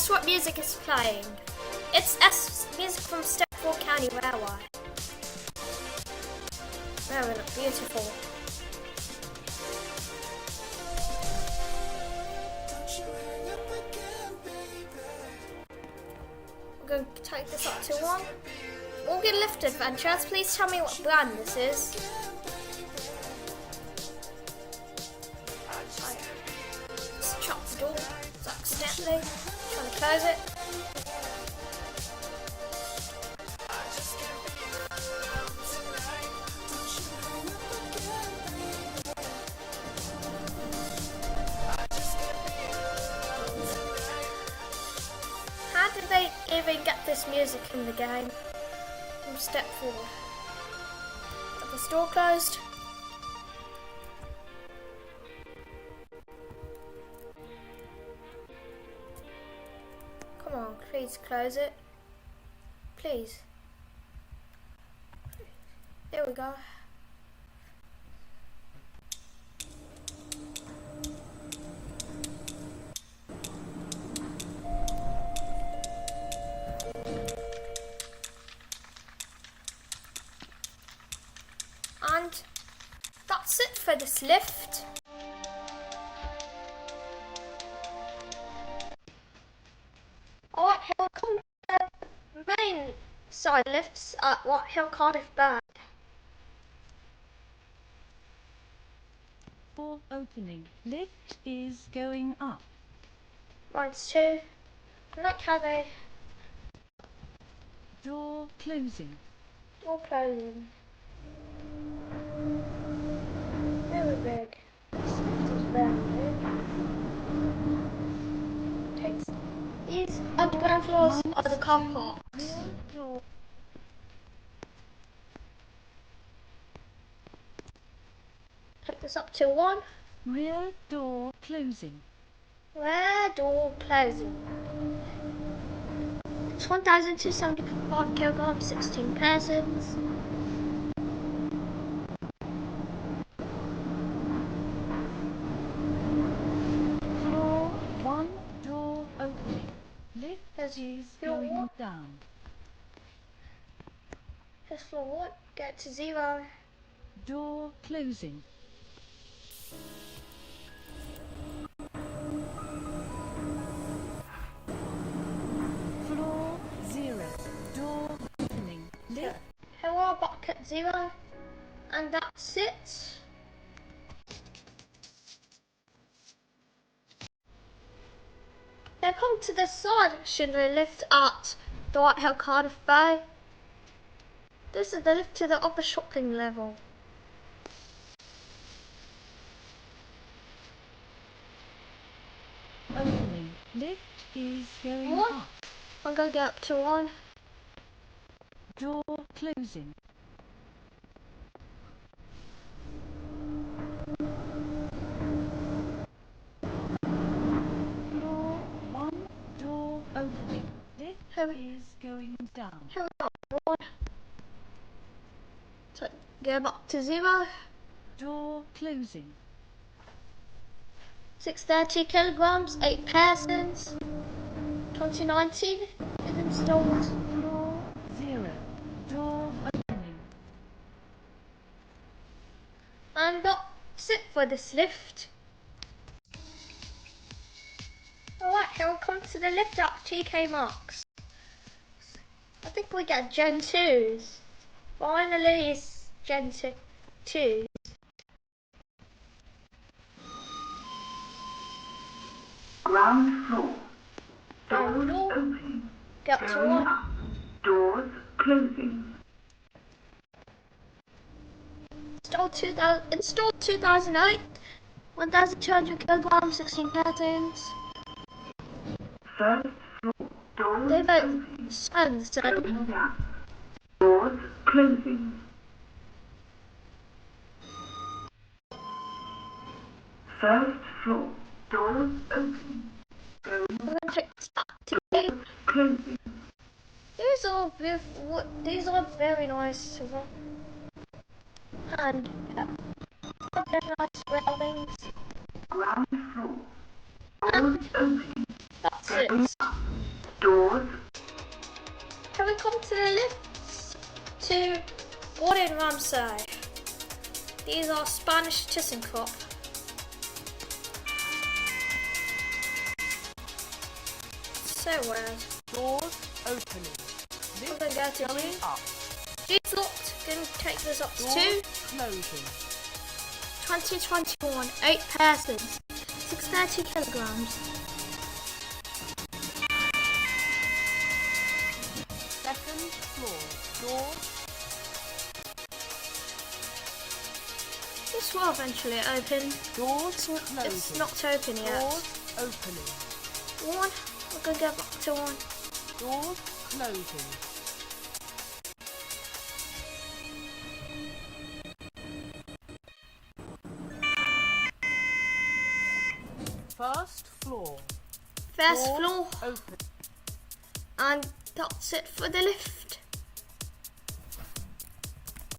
Guess what music is playing? It's music from Step 4 County Railway. Very beautiful. I'm going to take this up to 1. Morgan Lift Adventures, please tell me what brand this is. Just chop the door, accidentally. Trying to close it. How did they even get this music in the game? From Step 4. Got this door closed. Come on, please close it. Please. There we go. And that's it for this lift. Whitehill, come to the main side lifts at Whitehill, Cardiff Bank. Door opening. Lift is going up. Mine's 2. I like how they... Door closing. Door closing. Very big. This lift is very big. Takes... These underground floors are the car parks. Door. Take this up to 1. Rear door closing. Rear door closing. It's 1,275 kilograms, 16 persons. Floor 1, door opening. Lift There's is floor going 1. down. Here's floor 1. Get to 0. Door closing. Floor 0, door opening. Lift. Here we are back at 0. And that's it. Now come to the side section of the lift at the Whitehill Cardiff Bay. This is the lift to the upper shopping level. Opening. Lift is going 1. up. I'm going to get up to 1. Door closing. Floor 1, door opening. Lift Here is going down. we go. 1. So go back to 0. Door closing. 630 kilograms, 8 persons. 2019 is installed. Floor 0, door opening. And that's it for this lift. Alright, here we come to the lift at TK Maxx. I think we get Gen 2s. Finally, it's Gen 2. Ground floor. Ground Doors floor. opening. Get to Going 1. up. Doors closing. Installed 2008. 1,200 kilograms, 16 persons. First floor. Doors They vote opening. sons. Going down. Doors closing. First floor. Doors opening. I'm going to take this back to Doors closing. These are very nice as well. And very nice railings. Ground floor. Doors opening. That's it. Doors. Can we come to the lifts to Gordon Ramsay? These are Spanish ThyssenKrupp. So weird. Doors opening. We're going to go to Going G. up. G's locked. Going to take this up to Doors 2. closing. 2021, 8 persons, 630 kilograms. Second floor. Doors. This will eventually open. Doors closing. It's not open yet. Doors opening. 1. We're going to go back to 1. Doors closing. First floor. First Doors floor. open. And that's it for the lift.